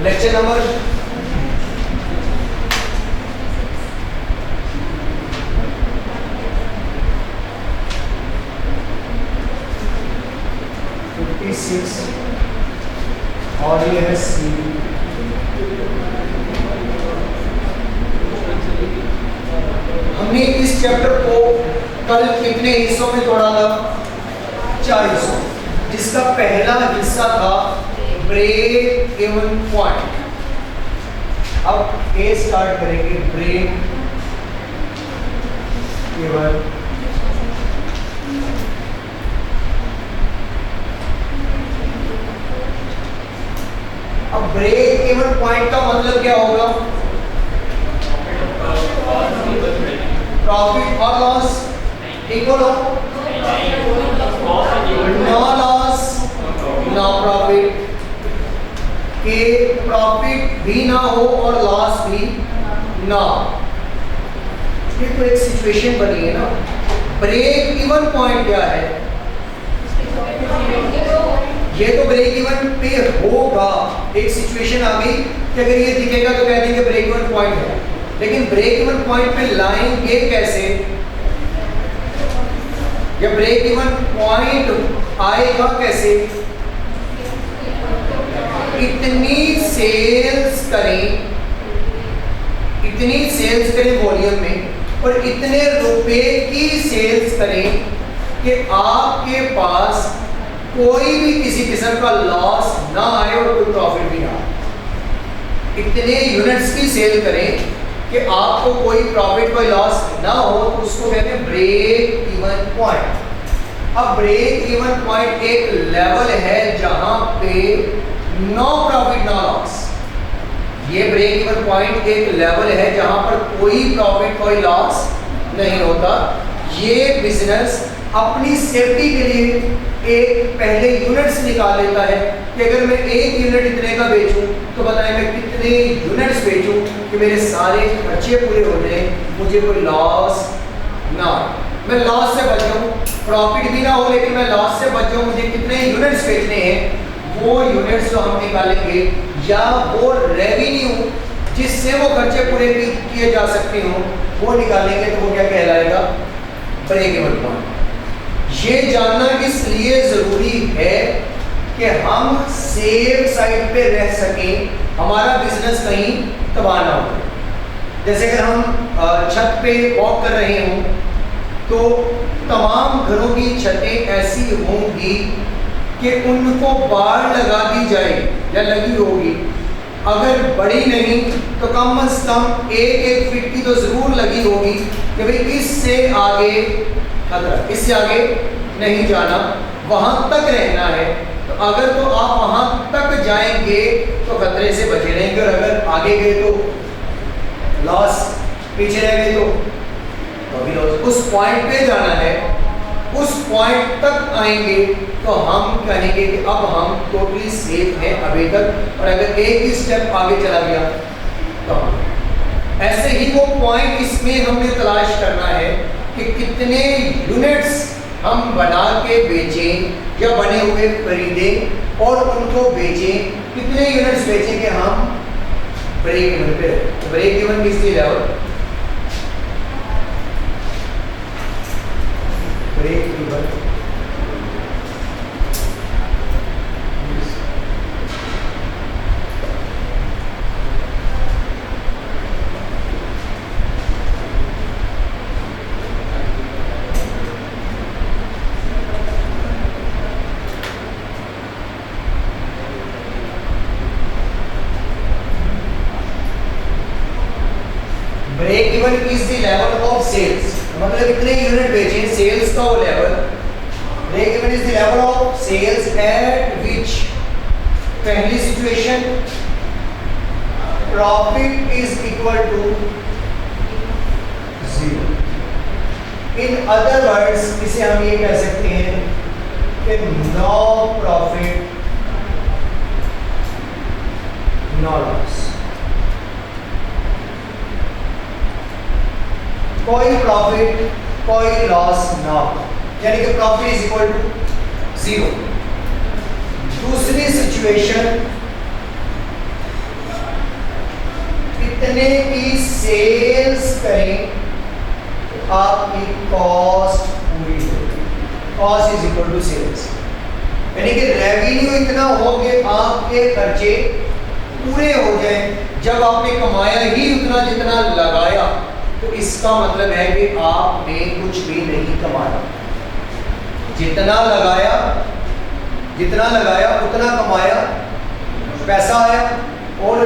Lecture number 56 और ये है सी। हमने इस चैप्टर को कल कितने हिस्सों में तोड़ा था? 4 हिस्सों, जिसका पहला हिस्सा था ब्रेक इवन पॉइंट। अब ए स्टार्ट करेंगे, ब्रेक इवन अब ब्रेक इवन पॉइंट का मतलब क्या होगा? प्रॉफिट और लॉस इक्वल हो, नो लॉस नो प्रॉफिट, के प्रॉफिट भी ना हो और लॉस भी ना। ये तो एक सिचुएशन बनी है ना। ब्रेक इवन पॉइंट क्या है? ये तो ब्रेक इवन पे होगा। एक सिचुएशन आ गई कि अगर ये दिखेगा तो कह देंगे ब्रेक इवन पॉइंट है, लेकिन ब्रेक इवन पॉइंट पे लाएंगे कैसे? या ब्रेक इवन पॉइंट आएगा कैसे? इतनी सेल्स करें वॉल्यूम में और इतने रुपए की सेल्स करें कि आपके पास कोई भी किसी किस्म का लॉस ना आए और कोई प्रॉफिट भी ना आए। इतने यूनिट्स की सेल करें कि आपको कोई प्रॉफिट कोई लॉस ना हो, तो उसको कहते हैं ब्रेक इवन पॉइंट। अब ब्रेक इवन पॉइंट एक लेवल है जहां पे नो प्रॉफिट नो लॉस। ये ब्रेक इवन पॉइंट एक लेवल है जहां पर कोई प्रॉफिट कोई लॉस नहीं होता। ये बिजनेस अपनी सेफ्टी के लिए एक पहले यूनिट्स निकाल लेता है कि अगर मैं एक यूनिट इतने का बेचूं तो बताएं मैं कितने यूनिट्स बेचूं कि मेरे सारे खर्चे पूरे हो जाए, मुझे कोई लॉस ना हो, मैं लॉस से बच जाऊं, प्रॉफिट भी ना हो लेकिन मैं लॉस से बच जाऊं। मुझे कितने यूनिट्स बेचने हैं, वो यूनिट्स जो हम निकालेंगे या वो रेवेन्यू जिससे वो खर्चे पूरे किए जा सकते हो वो निकालेंगे, तो वो क्या कहलाएगा? Break even point. ये जानना इसलिए जरूरी है कि हम सेफ साइड पे रह सकें, हमारा बिजनेस कहीं तबाह ना हो। जैसे अगर हम छत पे वॉक कर रहे हों तो तमाम घरों की छतें ऐसी होंगी कि उनको बाड़ लगा दी जाए या लगी होगी, अगर बड़ी नहीं तो कम से कम एक फीट की तो जरूर लगी होगी कि भाई इससे आगे खतरा, इससे आगे नहीं जाना, वहां तक रहना है। तो अगर तो आप वहां तक जाएंगे तो खतरे से बचे रहेंगे, और अगर आगे गए तो लॉस, पीछे रह गए तो भी लॉस। उस पॉइंट पे जाना है, उस पॉइंट तक आएंगे तो हम कहेंगे कि अब हम टोटली सेफ हैं अभी तक, और अगर एक ही स्टेप आगे चला गया तो ऐसे ही वो पॉइंट इसमें हमने तलाश करना है कि कितने यूनिट्स हम बना के बेचें या बने हुए खरीदें और उनको बेचें, कितने यूनिट्स बेचें कि हम ब्रेक इवन पे रहें। ब्रेक इवन किसकी level? Break even break even is the level of sales, मतलब इतने यूनिट बेचें, सेल्स का वो level. Break even is the level of sales at which, पहली situation, profit is equal to 0। In other words इसे हम ये कह सकते हैं कि नो प्रॉफिट नो लॉस, कोई प्रॉफिट कोई लॉस ना हो, यानी कि प्रॉफिट इज इक्वल टू 0। दूसरी सिचुएशन, इतने की सेल्स करें तो आपकी कॉस्ट पूरी होगी। Cost is equal to sales, यानी कि रेवेन्यू इतना हो कि आपके खर्चे पूरे हो जाए। जब आपने कमाया ही उतना जितना लगाया, तो इसका मतलब है कि आपने कुछ भी नहीं कमाया। जितना लगाया उतना कमाया, पैसा आया, और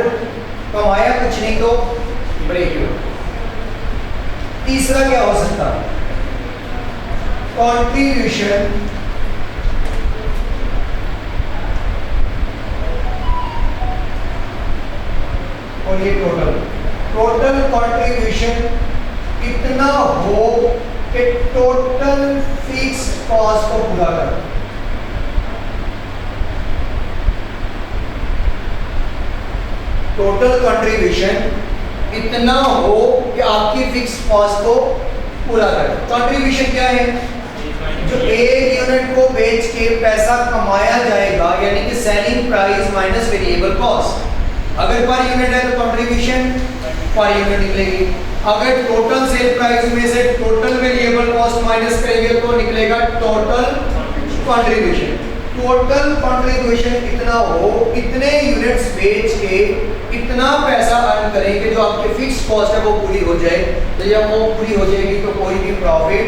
कमाया कुछ नहीं तो ब्रेक इवन। तीसरा क्या हो सकता है? कंट्रीब्यूशन और ये टोटल कंट्रीब्यूशन इतना हो कि टोटल फिक्स्ड कॉस्ट को पूरा कर। टोटल कंट्रीब्यूशन इतना हो कि आपकी फिक्स्ड कॉस्ट को पूरा कर। कंट्रीब्यूशन क्या है? जो एक यूनिट को बेच के पैसा कमाया जाएगा, यानी कि selling price minus variable cost. अगर पर यूनिट है तो कंट्रीब्यूशन पर यूनिट निकलेगी। अगर टोटल सेल प्राइस में से टोटल वेरिएबल कॉस्ट माइनस करेंगे तो निकलेगा टोटल कंट्रीब्यूशन। टोटल कंट्रीब्यूशन इतना हो, इतने यूनिट्स बेच के इतना पैसा अर्न करें कि जो आपकी फिक्स्ड कॉस्ट है वो पूरी हो जाए। तो जब वो पूरी हो जाएगी तो कोई भी प्रॉफिट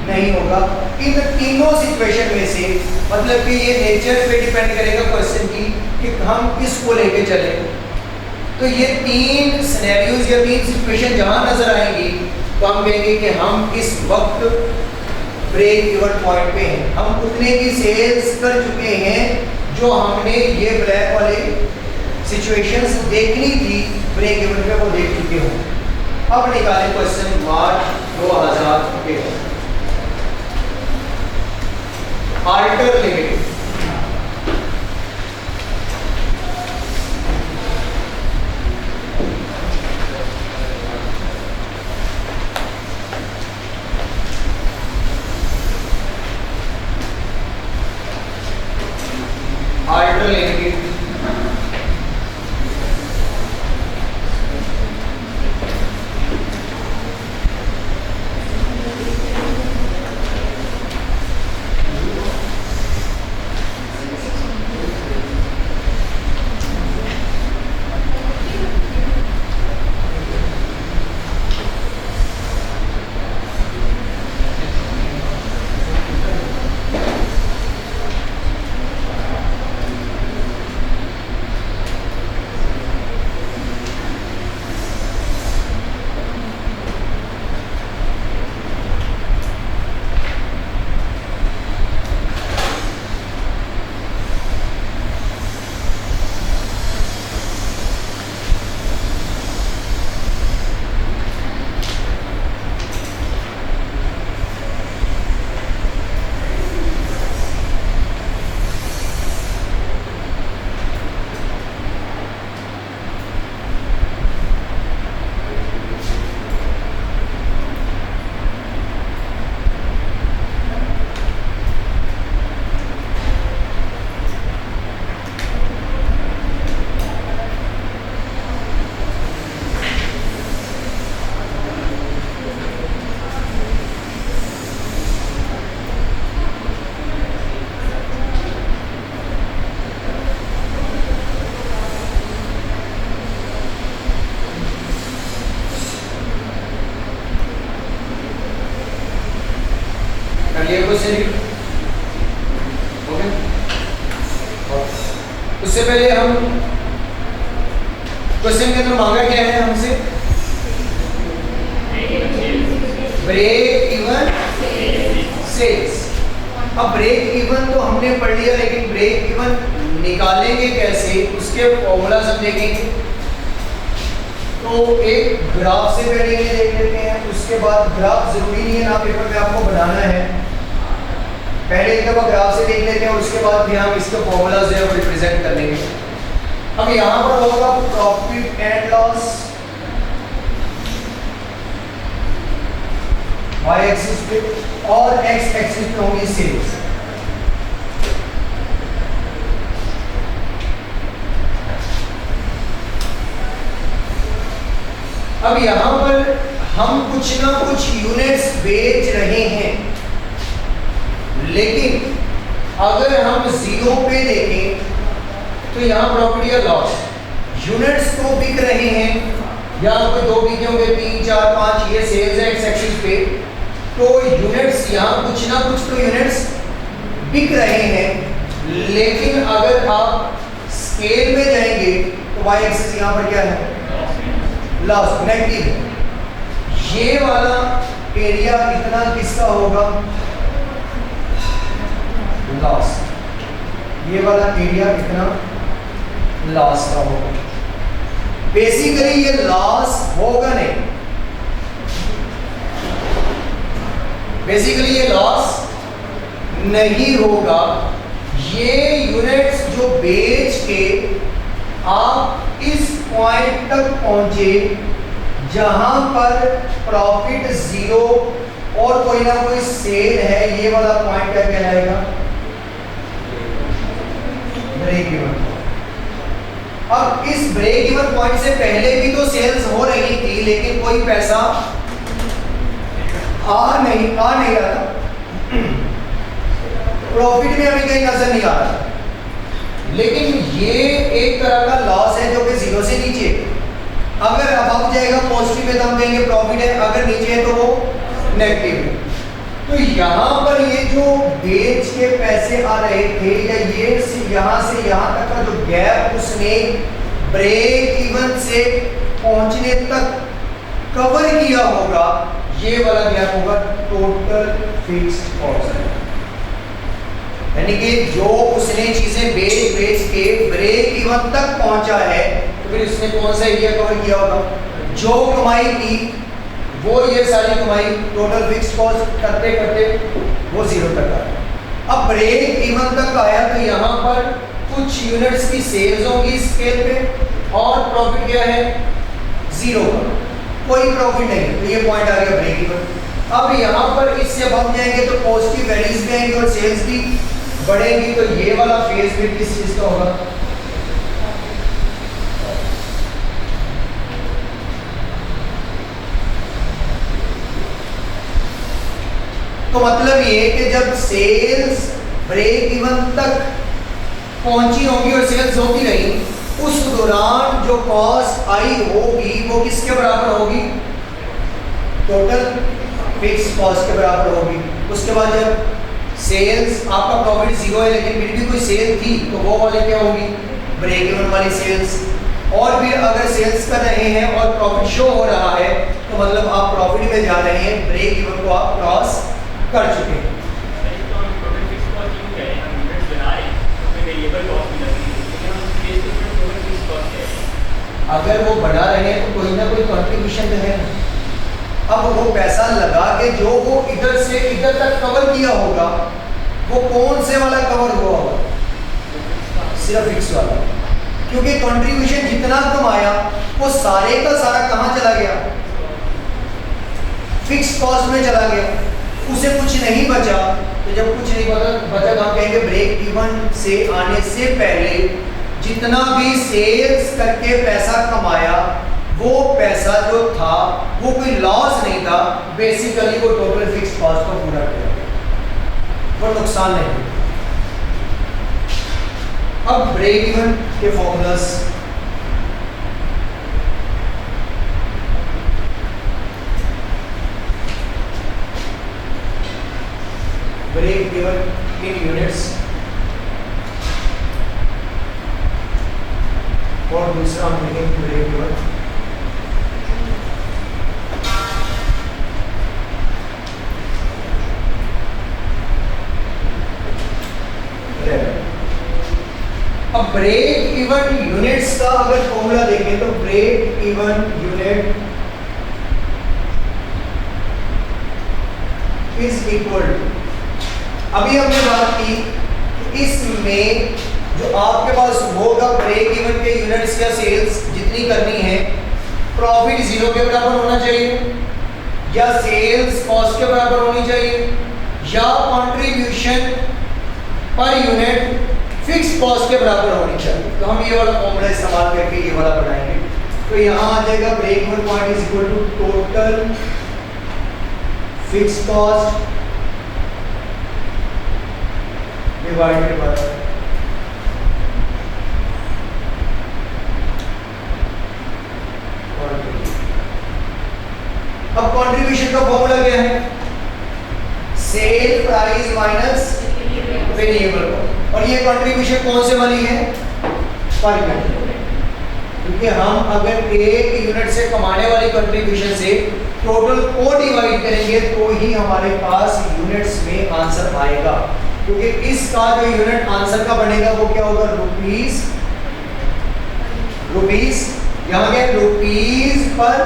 नहीं होगा। इन तीनों सिचुएशन में से, मतलब कि ये नेचर पे डिपेंड करेगा क्वेश्चन की कि हम किसको लेके चले। तो ये तीन सिनेरियोज या तीन सिचुएशन जहां नजर आएंगी तो हम कहेंगे कि हम इस वक्त ब्रेक इवन पॉइंट पे हैं। हम उतने की सेल्स कर चुके हैं जो हमने ये ब्लैक वाले सिचुएशंस देखनी थी ब्रेक इवन पे, वो देख चुके हो। अब निकालें क्वेश्चन मार्च 2000 के आल्टर लिमिटेड। आल्टर लिमिटेड उससे पहले हम क्वेश्चन के अंदर मांगा क्या है हमसे? Break even sales. अब ब्रेक इवन तो हमने पढ़ लिया, लेकिन ब्रेक इवन निकालेंगे कैसे उसके फॉर्मूला समझेंगे। तो एक ग्राफ से पहले ये देख लेते हैं, उसके बाद ग्राफ जरूरी नहीं है ना पेपर में आपको बनाना है, पहले एक दफा ग्राफ से देख लेते हैं और उसके बाद भी हम इसके फॉर्मूला जो है रिप्रेजेंट कर लेंगे। अब यहाँ पर होगा profit and loss, y axis पे, और एक्स एक्सिस पे होंगी सेल्स। अब यहां पर हम कुछ ना कुछ यूनिट्स बेच रहे हैं, लेकिन अगर हम जीरो पे देखें तो यहां प्रॉफिट या लॉस, यूनिट्स तो बिक रहे हैं, या कोई दो बिके होंगे, 3 4 5, ये सेल्स है एक्स एक्सिस पे, तो यूनिट्स यहाँ कुछ ना कुछ तो यूनिट्स बिक रहे हैं। लेकिन अगर आप स्केल में जाएंगे तो वाई एक्सिस यहाँ पर क्या है, लॉस, नेगेटिव है। ये वाला एरिया कितना किसका होगा, लॉस, ये वाला एरिया कितना लॉस का होगा। बेसिकली ये लॉस होगा नहीं, बेसिकली ये लॉस नहीं होगा। ये यूनिट्स जो बेच के आप इस पॉइंट तक पहुंचे जहां पर प्रॉफिट जीरो और कोई ना कोई सेल है, ये वाला पॉइंट क्या कहलाएगा, ब्रेक इवन। अब इस ब्रेक इवन पॉइंट से पहले भी तो सेल्स हो रही थी, लेकिन कोई पैसा आ नहीं रहा था, प्रॉफिट में अभी कहीं नजर नहीं आ रहा। लेकिन ये एक तरह का लॉस है जो कि जीरो से नीचे, अगर अब जाएगा पॉजिटिव में तो हम कहेंगे प्रॉफिट है, अगर नीचे है तो वो नेगेटिव है। तो यहाँ पर ये जो बेच के पैसे आ रहे थे, या ये यहाँ से यहाँ तक का जो गैप उसने ब्रेक इवन से पहुंचने तक कवर किया होगा, ये वाला गैप होगा टोटल फिक्स्ड कॉस्ट। यानी कि जो उसने चीजें बेच के ब्रेक इवन तक पहुंचा है, तो फिर उसने कौन सा एरिया कवर किया होगा, जो कमाई की वो ये सारी कमाई टोटल फिक्स्ड कॉस्ट करते करते वो जीरो तक आया। अब ब्रेक इवन तक आया तो यहाँ पर कुछ यूनिट्स की सेल्स होगी स्केल पे, और प्रॉफिट क्या है, जीरो का, कोई प्रॉफिट नहीं, तो ये पॉइंट आ गया ब्रेक इवन। अब यहाँ पर इससे अब हम जाएंगे तो पॉजिटिव वैल्यूज भी आएंगे और सेल्स भी बढ़ेगी, तो ये वाला फेज भी किस चीज का होगा, तो मतलब ये कि जब सेल्स ब्रेक इवन तक पहुंची होगी और सेल्स होती रही, उस दौरान जो कॉस्ट आई होगी वो किसके बराबर होगी, टोटल फिक्स कॉस्ट के बराबर होगी। उसके बाद जब सेल्स आपका प्रॉफिट जीरो है लेकिन फिर भी कोई सेल थी, तो वो वाले क्या होगी, ब्रेक इवन वाली सेल्स। और फिर अगर सेल्स कर रहे हैं और प्रॉफिट शो हो रहा है, तो मतलब आप प्रॉफिट में जा रहे हैं, ब्रेक इवन को आप क्रॉस कर चुके हैं। अगर वो बढ़ा रहे हैं तो कोई ना कोई कंट्रीब्यूशन तो है। अब वो पैसा लगा के जो वो इधर से इधर तक कवर किया होगा, वो कौन से वाला कवर हुआ होगा, सिर्फ फिक्स वाला, क्योंकि कंट्रीब्यूशन जितना कमाया वो सारे का सारा कहाँ चला गया, फिक्स कॉस्ट में चला गया, उसे कुछ नहीं बचा। तो जब कुछ नहीं बचा तो हम कहेंगे ब्रेक इवन से आने से पहले जितना भी सेल्स करके पैसा कमाया, वो पैसा जो था वो कोई लॉस नहीं था, बेसिकली वो टोटल फिक्स कॉस्ट को पूरा किया, वो नुकसान नहीं। अब ब्रेक इवन के formulas, break even in units, और दूसरा हम लिखेंगे ब्रेक इवन रेवेन्यू। अब ब्रेक इवन यूनिट्स का अगर फॉर्मूला देखें तो break even unit is equal to, अभी हमने बात की इसमें जो आपके पास होगा ब्रेक इवन के यूनिट्स या सेल्स जितनी करनी है, प्रॉफिट जीरो के बराबर होना चाहिए, या सेल्स कॉस्ट के बराबर होनी चाहिए, या contribution per unit fix cost के बराबर होनी चाहिए। तो हम ये वाला फॉर्मूला इस्तेमाल करके ये वाला बनाएंगे। तो यहाँ आ जाएगा break even point is equal to total fix cost divided by अब कंट्रीब्यूशन का फॉर्मूला क्या है? Sale price minus variable cost. और ये कंट्रीब्यूशन कौन से वाली है? Per unit. क्योंकि हम अगर एक यूनिट से कमाने वाली कंट्रीब्यूशन से टोटल को डिवाइड करेंगे तो ही हमारे पास यूनिट्स में आंसर आएगा। क्योंकि इसका जो यूनिट आंसर का बनेगा वो क्या होगा? रुपीस। यहाँ क्या? Rupees per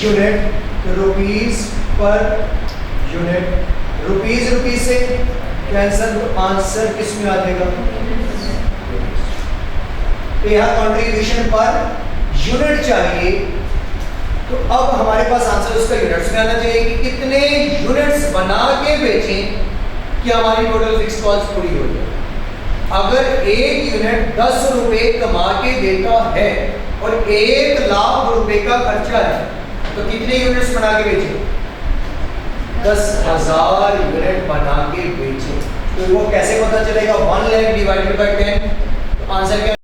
unit. तो रुपीस पर यूनिट, रुपीस से कैंसिल, तो आंसर किस में आ जाएगा? तो यहाँ कंट्रीब्यूशन पर यूनिट चाहिए, तो अब हमारे पास आंसर उसका यूनिट्स में आना चाहिए कि कितने यूनिट्स बना के बेचें कि हमारी टोटल फिक्स कॉस्ट पूरी हो जाए। अगर एक यूनिट 10 रुपए कमा के देता है और 1 लाख रुपए का खर्चा है तो कितने यूनिट्स बना के बेचे? 10,000 यूनिट बना के बेचे। तो वो कैसे पता चलेगा? 1 लाख डिवाइडेड बाय 10, तो आंसर क्या